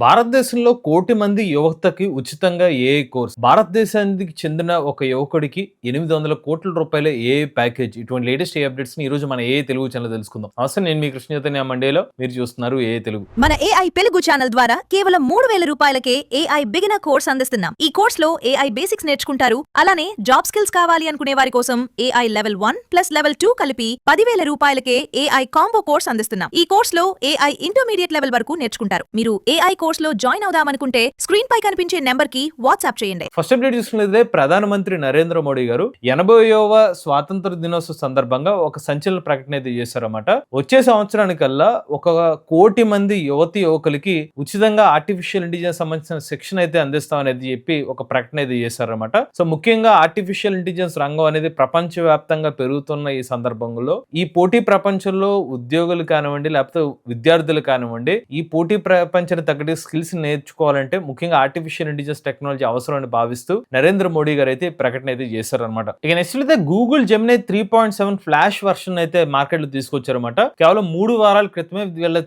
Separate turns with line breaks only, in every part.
భారతదేశంలో 1,00,00,000 మంది యువతకి ఉచితంగా ఏఐ కోర్స్. భారతదేశానికి చెందిన ఒక యువకుడికి రూ. 800,00,00,000 ఏఐ ప్యాకేజ్. ఇటువంటి లేటెస్ట్ ఏఐ అప్డేట్స్‌ని ఈరోజు మన ఏఐ తెలుగు ఛానెల్‌లో తెలుసుకుందాం. నమస్తే, నేను మీ కృష్ణ చైతన్య మండేలో. మీరు చూస్తున్నారు ఏఐ తెలుగు.
మన ఏఐ తెలుగు ఛానల్ ద్వారా కేవలం రూ. 3,000కే ఏఐ బిగినర్ కోర్స్ అందిస్తున్నాం. ఈ కోర్స్ లో ఏఐ బేసిక్స్ నేర్చుకుంటారు. అలానే జాబ్ స్కిల్స్ కావాలి అనుకునే వారి కోసం ఏఐ లెవెల్ 1 ప్లస్ లెవెల్ 2 కలిపి రూ. 10,000కే ఏఐ కాంబో కోర్స్ అందిస్తున్నాం. ఈ కోర్స్ లో ఏఐ ఇంటర్మీడియట్ లెవెల్ వరకు నేర్చుకుంటారు. మీరు ఏఐ కోర్స్ లో జాయిన్ అవుదామనుకుంటే స్క్రీన్ పై కనిపించే నెంబర్ కి వాట్సాప్ చేయండి.
ఫస్ట్ అప్డేట్ చూసుకున్నట్లయితే ప్రధానమంత్రి నరేంద్ర మోడీ గారు 80వ స్వాతంత్ర దినోత్సవ సందర్భంగా ఒక సంచలన ప్రకటన అయితే చేశారన్నమాట. వచ్చే సంవత్సరానికల్లా 1,00,00,000 మంది యువకులకి ఉచితంగా ఆర్టిఫిషియల్ ఇంటెలిజెన్స్ సంబంధించిన శిక్షణ అయితే అందిస్తామనేది చెప్పి ఒక ప్రకటన అయితే చేశారన్నమాట. సో ముఖ్యంగా ఆర్టిఫిషియల్ ఇంటెలిజెన్స్ రంగం అనేది ప్రపంచవ్యాప్తంగా పెరుగుతున్న ఈ సందర్భంలో ఈ పోటీ ప్రపంచంలో ఉద్యోగులు కానివ్వండి, లేకపోతే విద్యార్థులు కానివ్వండి, ఈ పోటీ ప్రపంచానికి తగ్గట్టు స్కిల్స్ నేర్చుకోవాలంటే ముఖ్యంగా ఆర్టిఫిషియల్ ఇంటెలిజెన్స్ టెక్నాలజీ అవసరం అని భావిస్తూ నరేంద్ర మోడీ గారు అయితే ప్రకటన అయితే చేశారనమాట. ఇక నెక్స్ట్ అయితే గూగుల్ జెమినీ 3.7 ఫ్లాష్ వర్షన్ అయితే మార్కెట్ లో తీసుకొచ్చారన్నమాట. కేవలం 3 వారాల క్రితమే వీళ్ళ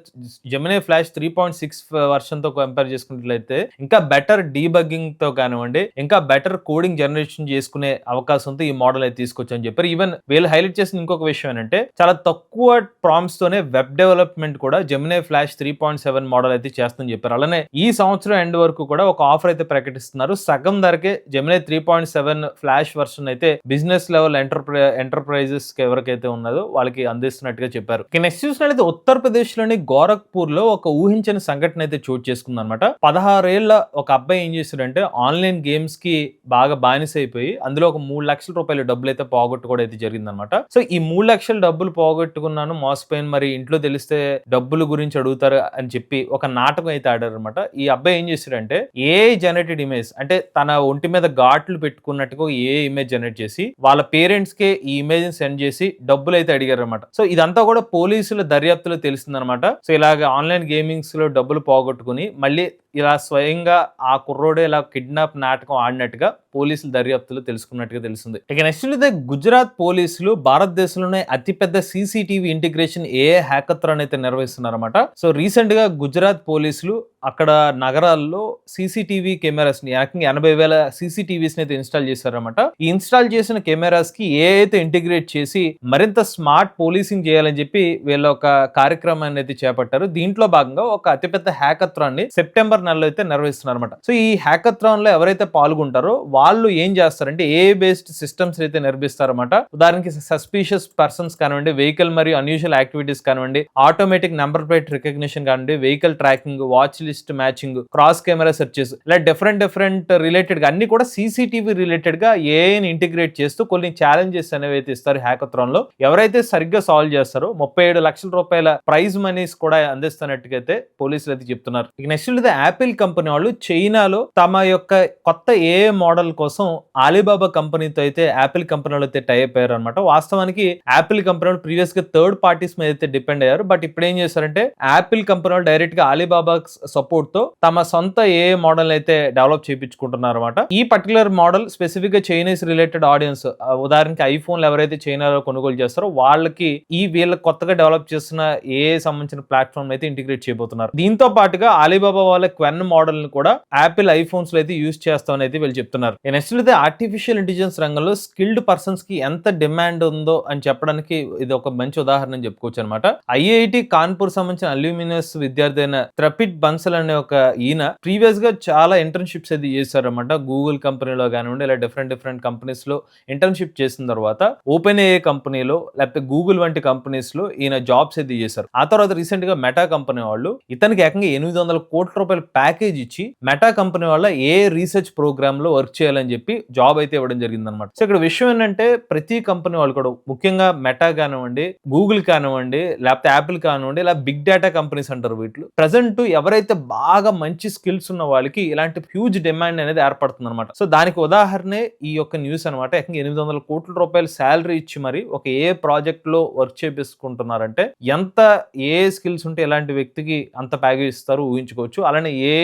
జెమినీ ఫ్లాష్ 3.6 వర్షన్ తో కంపేర్ చేసుకున్నట్లయితే ఇంకా బెటర్ డీబగ్గింగ్ తో కానివ్వండి, ఇంకా బెటర్ కోడింగ్ జనరేషన్ చేసుకునే అవకాశంతో ఈ మోడల్ అయితే తీసుకొచ్చని చెప్పారు. ఈవెన్ వీళ్ళు హైలైట్ చేసిన ఇంకొక విషయం ఏంటంటే చాలా తక్కువ ప్రాంప్ట్స్ తోనే వెబ్ డెవలప్మెంట్ కూడా జెమినీ ఫ్లాష్ 3.7 మోడల్ అయితే చేస్తుందని చెప్పారు. అలానే ఈ సంవత్సరం ఎండ్ వరకు కూడా ఒక ఆఫర్ అయితే ప్రకటిస్తున్నారు. సగం ధరకే జెమినీ 3.7 ఫ్లాష్ వర్షన్ అయితే బిజినెస్ లెవెల్ ఎంటర్ప్రైజెస్ ఎవరికైతే ఉన్నదో వాళ్ళకి అందిస్తున్నట్టుగా చెప్పారు. నెక్స్ట్ చూసినట్లయితే ఉత్తరప్రదేశ్ లోని గోరఖ్పూర్ లో ఒక ఊహించని సంఘటన అయితే చోటు చేసుకుంది అనమాట. 16 ఏళ్ల ఒక అబ్బాయి ఏం చేశాడంటే ఆన్లైన్ గేమ్స్ కి బాగా బానిస అయిపోయి అందులో ఒక ₹3,00,000 డబ్బులు అయితే పోగొట్టుకోవడం అయితే జరిగింది అనమాట. సో ఈ 3,00,000 డబ్బులు పోగొట్టుకున్నాను, మోసపోయిన, మరి ఇంట్లో తెలిస్తే డబ్బులు గురించి అడుగుతారు అని చెప్పి ఒక నాటకం అయితే ఆడారు అనమాట. ఈ అబ్బాయి ఏం చేశాడంటే ఏఐ జనరేటెడ్ ఇమేజ్, అంటే తన ఒంటి మీద ఘాట్లు పెట్టుకున్నట్టుగా ఏ ఇమేజ్ జనరేట్ చేసి వాళ్ళ పేరెంట్స్ కే ఈ ఇమేజ్ సెండ్ చేసి డబ్బులు అయితే అడిగారు అనమాట. సో ఇదంతా కూడా పోలీసుల దర్యాప్తులో తెలిసిందనమాట. సో ఇలాగ ఆన్లైన్ గేమింగ్స్ లో డబ్బులు పోగొట్టుకుని మళ్ళీ ఇలా స్వయంగా ఆ కుర్రోడే ఇలా కిడ్నాప్ నాటకం ఆడినట్టుగా పోలీసుల దర్యాప్తులు తెలుసుకున్నట్టుగా తెలిసింది. ఇక నెక్స్ట్ అయితే గుజరాత్ పోలీసులు భారతదేశంలోనే అతిపెద్ద సీసీటీవీ ఇంటిగ్రేషన్ ఏఐ హ్యాకథాన్ అయితే నిర్వహిస్తున్నారన్నమాట. సో రీసెంట్ గా గుజరాత్ పోలీసులు అక్కడ నగరాల్లో సీసీటీవీ కెమెరాస్ ని 80,000 సీసీటీవీస్ అయితే ఇన్స్టాల్ చేశారన్నమాట. ఈ ఇన్స్టాల్ చేసిన కెమెరాస్ కి ఏఐ అయితే ఇంటిగ్రేట్ చేసి మరింత స్మార్ట్ పోలీసింగ్ చేయాలని చెప్పి వీళ్ళ ఒక కార్యక్రమాన్ని అయితే చేపట్టారు. దీంట్లో భాగంగా ఒక అతిపెద్ద హ్యాకథాన్ ని సెప్టెంబర్ నెలలో అయితే నిర్వహిస్తున్నారు అనమాట. సో ఈ హ్యాకథాన్ లో ఎవరైతే పాల్గొంటారో వాళ్ళు ఏం చేస్తారంటే ఏఐ బేస్డ్ సిస్టమ్స్ అయితే నిర్మిస్తారన్నమాట. ఉదాహరణకి సస్పీషియస్ పర్సన్స్ కానివ్వండి, వెహికల్ మరియు అన్యూజువల్ యాక్టివిటీస్ కానివ్వండి, ఆటోమేటిక్ నెంబర్ ప్లేట్ రికగ్నిషన్ కానివ్వండి, vehicle tracking, watch list matching, cross camera searches, ఇలా డిఫరెంట్ రిలేటెడ్ గా అన్ని కూడా సీసీటీవీ రిలేటెడ్ గా ఏఐని ఇంటిగ్రేట్ చేస్తూ కొన్ని ఛాలెంజెస్ అనేవి అయితే ఇస్తారు హ్యాకథాన్ లో. ఎవరైతే సరిగ్గా సాల్వ్ చేస్తారో ₹37,00,000 ప్రైజ్ మనీస్ కూడా అందిస్తున్నట్టుగా అయితే పోలీసులు అయితే చెప్తున్నారు. ఇక నెక్స్ట్ యాపిల్ కంపెనీ వాళ్ళు చైనాలో తమ యొక్క కొత్త ఏఐ మోడల్ కోసం ఆలీబాబా కంపెనీతో అయితే యాపిల్ కంపెనీ వాళ్ళు అయితే టై అయ్యారు అనమాట. వాస్తవానికి యాపిల్ కంపెనీ వాళ్ళు ప్రీవియస్ గా థర్డ్ పార్టీస్ మీద అయితే డిపెండ్ అయ్యారు. బట్ ఇప్పుడు ఏం చేశారంటే యాపిల్ కంపెనీ వాళ్ళు డైరెక్ట్ గా ఆలీబాబా సపోర్ట్ తో తమ సొంత ఏఐ మోడల్ అయితే డెవలప్ చేయించుకుంటున్నారు అనమాట. ఈ పర్టికులర్ మోడల్ స్పెసిఫిక్ గా చైనీస్ రిలేటెడ్ ఆడియన్స్, ఉదాహరణకి ఐఫోన్లు ఎవరైతే చైనాలో కొనుగోలు చేస్తారో వాళ్ళకి వీళ్ళ కొత్తగా డెవలప్ చేస్తున్న ఏఐ సంబంధించిన ప్లాట్ఫామ్ అయితే ఇంటిగ్రేట్ చేయబోతున్నారు. దీంతో పాటుగా ఆలీబాబా వాళ్ళ క్వెన్ మోడల్ ని కూడా యాపిల్ ఐఫోన్స్ లో అయితే యూజ్ చేస్తామని అయితే వీళ్ళు చెప్తున్నారు. నెక్స్ట్ అయితే ఆర్టిఫిషియల్ ఇంటెలిజెన్స్ రంగంలో స్కిల్డ్ పర్సన్స్ కి ఎంత డిమాండ్ ఉందో అని చెప్పడానికి ఇది ఒక మంచి ఉదాహరణ అని చెప్పుకోవచ్చు అనమాట. ఐఐటి కాన్పూర్ సంబంధించిన అల్యూమినియస్ విద్యార్థి అయిన త్రపిట్ బన్సల్ అనే ఒక ఈయన ప్రీవియస్ గా చాలా ఇంటర్న్షిప్స్ అయితే చేశారన్నమాట. గూగుల్ కంపెనీలో కానివ్వండి, ఇలా డిఫరెంట్ కంపెనీస్ లో ఇంటర్న్షిప్ చేసిన తర్వాత ఓపెన్ ఏఐ కంపెనీలో లేకపోతే గూగుల్ వంటి కంపెనీస్ లో ఈయన జాబ్స్ అయితే చేశారు. ఆ తర్వాత రీసెంట్ గా మెటా కంపెనీ వాళ్ళు ఇతనికి ఏకంగా ₹800,00,00,000 ప్యాకేజ్ ఇచ్చి మెటా కంపెనీ వాళ్ళ ఏ రీసెర్చ్ ప్రోగ్రామ్ లో వర్క్ చేయాలని చెప్పి జాబ్ అయితే ఇవ్వడం జరిగింది అనమాట. సో ఇక్కడ విషయం ఏంటంటే ప్రతి కంపెనీ వాళ్ళు కూడా ముఖ్యంగా మెటా కానివ్వండి, గూగుల్ కానివ్వండి, లేకపోతే యాపిల్ కానివ్వండి, ఇలా బిగ్ డేటా కంపెనీస్ అంటారు వీటిలో ప్రజెంట్ ఎవరైతే బాగా మంచి స్కిల్స్ ఉన్న వాళ్ళకి ఇలాంటి హ్యూజ్ డిమాండ్ అనేది ఏర్పడుతుంది అనమాట. సో దానికి ఉదాహరణే ఈ యొక్క న్యూస్ అనమాట. ఏకంగా ₹800,00,00,000 శాలరీ ఇచ్చి మరి ఒక ఏ ప్రాజెక్ట్ లో వర్క్ చేపిస్తుంటున్నారంటే ఎంత ఏ స్కిల్స్ ఉంటే ఇలాంటి వ్యక్తికి అంత ప్యాకేజ్ ఇస్తారు ఊహించుకోవచ్చు. అలానే ఏ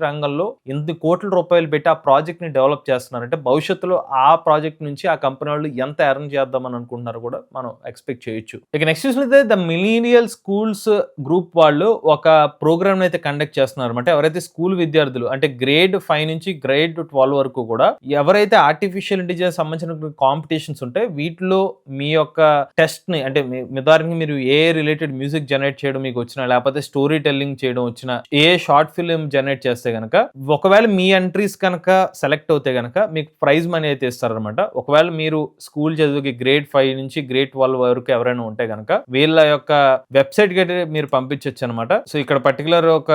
రంగంలో ఎన్ని కోట్ల రూపాయలు పెట్టి ఆ ప్రాజెక్ట్ ని డెవలప్ చేస్తున్నారంటే భవిష్యత్తులో ఆ ప్రాజెక్ట్ నుంచి ఆ కంపెనీ వాళ్ళు ఎంత ఎర్న్ చేద్దామని అనుకుంటున్నారు కూడా మనం ఎక్స్పెక్ట్ చేయొచ్చు. ఇక నెక్స్ట్ చూసినట్లయితే ద మిలీనియల్ స్కూల్స్ గ్రూప్ వాళ్ళు ఒక ప్రోగ్రామ్ అయితే కండక్ట్ చేస్తున్నారు అనమాట. ఎవరైతే స్కూల్ విద్యార్థులు అంటే గ్రేడ్ 5 నుంచి గ్రేడ్ 12 వరకు కూడా ఎవరైతే ఆర్టిఫిషియల్ ఇంటెలిజెన్స్ సంబంధించిన కాంపిటీషన్స్ ఉంటాయి వీటిలో మీ యొక్క టెస్ట్ ని అంటే ఉదాహరణకి మీరు ఏ రిలేటెడ్ మ్యూజిక్ జనరేట్ చేయడం మీకు వచ్చినా లేకపోతే స్టోరీ టెల్లింగ్ చేయడం వచ్చినా ఏ షార్ట్ ఫిల్మ్ జనరేట్ చేస్తే గనక ఒకవేళ మీ ఎంట్రీస్ కనుక సెలెక్ట్ అవుతే గనక మీకు ప్రైజ్ మనీ అయితే ఇస్తారనమాట. ఒకవేళ మీరు స్కూల్ చదువుకి గ్రేడ్ 5 నుంచి గ్రేడ్ 12 వరకు ఎవరైనా ఉంటే గనక వీళ్ళ యొక్క వెబ్సైట్ కి అయితే మీరు పంపించవచ్చు అనమాట. సో ఇక్కడ పర్టికులర్ ఒక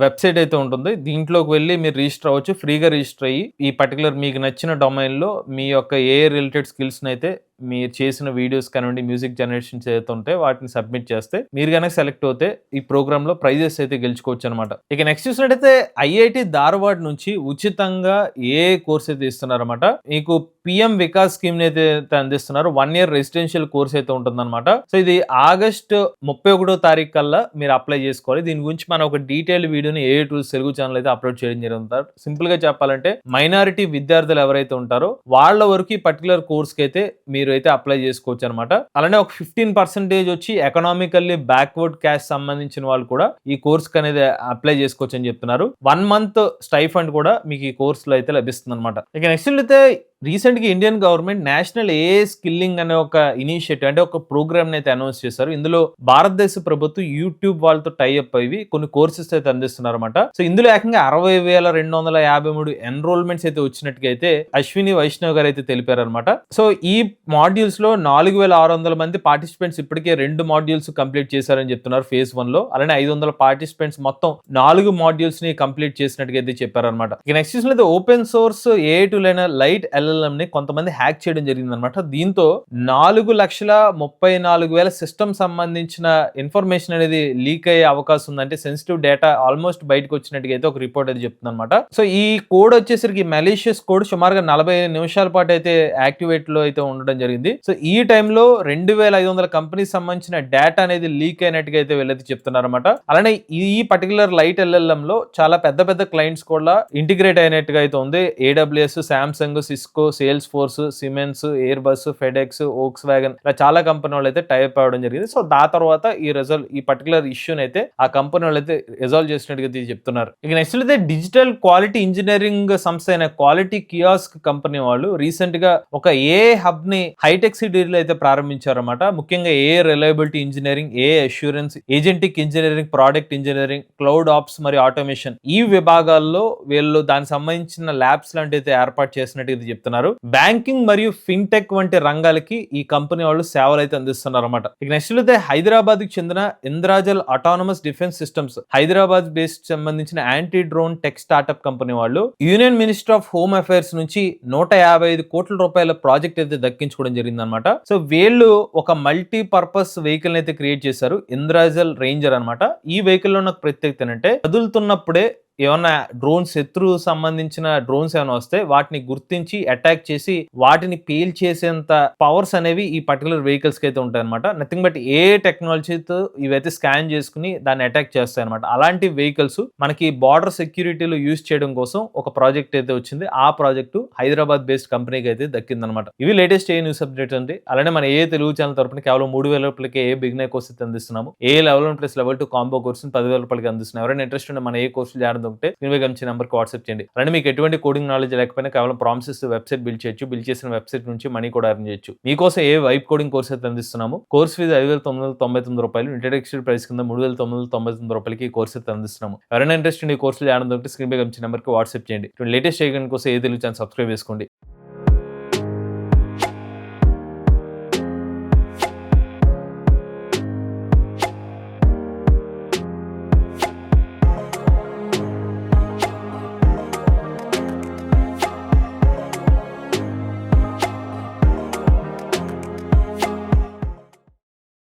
వెబ్సైట్ అయితే ఉంటుంది. దీంట్లోకి వెళ్ళి మీరు రిజిస్టర్ అవ్వచ్చు. ఫ్రీగా రిజిస్టర్ అయ్యి ఈ పర్టికులర్ మీకు నచ్చిన డొమైన్ లో మీ యొక్క ఏ రిలేటెడ్ స్కిల్స్ అయితే మీరు చేసిన వీడియోస్ కానివ్వండి మ్యూజిక్ జనరేషన్స్ ఏదైతే ఉంటే వాటిని సబ్మిట్ చేస్తే మీరు కనుక సెలెక్ట్ అవుతే ఈ ప్రోగ్రామ్ లో ప్రైజెస్ అయితే గెలుచుకోవచ్చు అనమాట. ఇక నెక్స్ట్ చూసినట్టయితే ఐఐటి ధార్వాడ్ నుంచి ఉచితంగా ఏ కోర్స్ అయితే ఇస్తున్నారన్నమాట. మీకు పిఎం వికాస్ స్కీమ్ అయితే అందిస్తున్నారు. 1 year రెసిడెన్షియల్ కోర్స్ అయితే ఉంటుందన్నమాట. సో ఇది ఆగస్ట్ 31వ తారీఖు కల్లా మీరు అప్లై చేసుకోవాలి. దీని గురించి మనం ఒక డీటెయిల్ వీడియోని ఏ టూల్స్ తెలుగు ఛానల్ అయితే అప్లోడ్ చేయడం జరుగుతుంది. సింపుల్ గా చెప్పాలంటే మైనారిటీ విద్యార్థులు ఎవరైతే ఉంటారో వాళ్ళ వరకు ఈ పర్టికులర్ కోర్స్ కి అయితే మీరు అయితే అప్లై చేసుకోవచ్చు అనమాట. అలానే ఒక 15% వచ్చి ఎకనామికల్లీ బ్యాక్వర్డ్ క్యాస్ట్ సంబంధించిన వాళ్ళు కూడా ఈ కోర్స్ అనేది అప్లై చేసుకోవచ్చు అని చెప్తున్నారు. 1 month స్టైఫండ్ కూడా మీకు ఈ కోర్స్ లో అయితే లభిస్తుంది అనమాట. ఇక నెక్స్ట్ అయితే రీసెంట్ గా ఇండియన్ గవర్నమెంట్ నేషనల్ ఏ స్కిల్లింగ్ అనే ఒక ఇనిషియేటివ్ అంటే ఒక ప్రోగ్రామ్ అయితే అనౌన్స్ చేశారు. ఇందులో భారతదేశ ప్రభుత్వం యూట్యూబ్ వాళ్ళతో టైఅప్ అయ్యి కొన్ని కోర్సెస్ అయితే అందిస్తున్నారు అనమాట. సో ఇందులో ఏకంగా 60,253 ఎన్రోల్మెంట్స్ అయితే వచ్చినట్టుగా అయితే అశ్విని వైష్ణవ్ గారు అయితే తెలిపారు అనమాట. సో ఈ మాడ్యూల్స్ లో 4,600 మంది పార్టిసిపెంట్స్ ఇప్పటికే 2 మాడ్యూల్స్ కంప్లీట్ చేశారని చెప్తున్నారు ఫేజ్ 1 లో. అలానే 500 పార్టిసిపెంట్స్ మొత్తం 4 మాడ్యూల్స్ ని కంప్లీట్ చేసినట్టుగా అయితే చెప్పారనమాట. ఇక నెక్స్ట్ చూసినట్లయితే ఓపెన్ సోర్స్ AI tool అయిన లైట్ LLM ని కొంతమంది హ్యాక్ చేయడం జరిగింది అనమాట. దీంతో 4,34,000 సిస్టమ్ సంబంధించిన ఇన్ఫర్మేషన్ అనేది లీక్ అయ్యే అవకాశం ఉంది. అంటే సెన్సిటివ్ డేటా ఆల్మోస్ట్ బయటకు వచ్చినట్టుగా అయితే ఒక రిపోర్ట్ అయితే చెప్తుంది అనమాట. సో ఈ కోడ్ వచ్చేసరికి మెలీషియస్ కోడ్ సుమారుగా 45 నిమిషాల పాటు అయితే యాక్టివేట్ లో అయితే ఉండడం జరిగింది. సో ఈ టైంలో 2,500 కంపెనీస్ సంబంధించిన డేటా అనేది లీక్ అయినట్టుగా అయితే వీళ్ళైతే చెప్తున్నారు అనమాట. అలానే ఈ పర్టికులర్ లైట్ LLM లో చాలా పెద్ద పెద్ద క్లయింట్స్ కూడా ఇంటిగ్రేట్ అయినట్టుగా అయితే ఉంది. AWS, Samsung, Cisco, Salesforce, Siemens, Airbus, FedEx, Volkswagen ఇలా చాలా కంపెనీ వాళ్ళు అయితే టైప్ అవ్వడం జరిగింది. సో దాని తర్వాత ఈ పర్టికులర్ ఇష్యూని అయితే ఆ కంపెనీ వాళ్ళు అయితే రిజాల్వ్ చేసినట్టుగా చెప్తున్నారు. ఇక నెక్స్ట్ అయితే డిజిటల్ క్వాలిటీ ఇంజనీరింగ్ సంస్థ అయిన క్వాలిటీ కియాస్క్ కంపెనీ వాళ్ళు రీసెంట్ గా ఒక ఏ హబ్ ని హైటెక్ సిటీలో అయితే ప్రారంభించారన్నమాట. ముఖ్యంగా ఏ రిలయబిలిటీ ఇంజనీరింగ్, ఏ assurance, agentic engineering, product engineering, cloud ops మరియు ఆటోమేషన్ ఈ విభాగాల్లో వీళ్ళు దానికి సంబంధించిన ల్యాబ్స్ లాంటి అయితే ఏర్పాటు చేసినట్టు ఇది చెప్తున్నారు. బ్యాంకింగ్ మరియు ఫిన్టెక్ వంటి రంగాలకి ఈ కంపెనీ వాళ్ళు సేవలు అయితే అందిస్తున్నారు అనమాట. ఇక నెక్స్ట్ అయితే హైదరాబాద్ కి చెందిన Indrajal autonomous defence systems Hyderabad based సంబంధించిన anti drone tech startup company వాళ్ళు union minister of home affairs నుంచి 155 కోట్ల రూపాయల ప్రాజెక్ట్ అయితే దక్కించుకోవడం జరిగింది అనమాట. సో వీళ్ళు ఒక మల్టీ పర్పస్ వెహికల్ అయితే క్రియేట్ చేశారు, ఇంద్రాజల్ రేంజర్ అనమాట. ఈ వెహికల్ లో నాకు ప్రత్యేకత ఏంటంటే కదులుతున్నప్పుడే ఏమన్నా డ్రోన్స్ శత్రువు సంబంధించిన డ్రోన్స్ ఏమైనా వస్తే వాటిని గుర్తించి అటాక్ చేసి వాటిని పేల్ చేసేంత పవర్స్ అనేవి ఈ పర్టికులర్ వెహికల్స్ కి అయితే ఉంటాయి అనమాట. నథింగ్ బట్ ఏ టెక్నాలజీతో ఇవైతే స్కాన్ చేసుకుని దాన్ని అటాక్ చేస్తాయి అనమాట. అలాంటి వెహికల్స్ మనకి బార్డర్ సెక్యూరిటీలో యూజ్ చేయడం కోసం ఒక ప్రాజెక్ట్ అయితే వచ్చింది. ఆ ప్రాజెక్టు హైదరాబాద్ బేస్డ్ కంపెనీకి అయితే దక్కిందనమాట. ఇవి లేటెస్ట్ ఏ న్యూస్ అప్డేట్ అండి. అలానే మన ఏ తెలుగు ఛానల్ తరపున కేవలం 3,000 రూపాయలకి ఏ బిగినర్ కోర్స్ అయితే అందిస్తున్నాము. ఏ level 1 plus level 2 combo course 10,000 రూపాయలకి అందిస్తున్నాం. ఎవరైనా ఇంట్రెస్ట్ ఉంటే మన ఏ కోర్సులు జాయిన్ ఉంటే గమనించిన నెంబర్కి వాట్సాప్ చేయండి. అలానే మీకు ఎటువంటి కోడింగ్ నాలెడ్జ్ లేకపోయినా కేవలం ప్రామిసెస్ వెబ్సైట్ బిల్డ్ చేయొచ్చు. బిల్డ్ చేసిన వెబ్సైట్ నుంచి మనీ కూడా ఎర్న్ చేయొచ్చు. మీకోసం ఏ వైబ్ కోడింగ్ కోర్స్ అయితే అందిస్తున్నాము. కోర్స్ ఫీజు 5,999 రూపాయలు. ఇంట్రడక్షన్ ప్రైస్ కింద 3,999 రూపాయలకి ఈ కోర్స్ అయితే అందిస్తున్నాము. ఎవరైనా ఇంట్రెస్ట్ ఈ కోర్సులు జాయిన్ ఉంటే స్క్రీన్ పై గమనించిన నెంబర్కి వాట్సాప్ చేయండి. లేటెస్ట్ చేయడం కోసం ఏ తెలుగు ఛానల్ సబ్స్క్రైబ్ చేసుకోండి.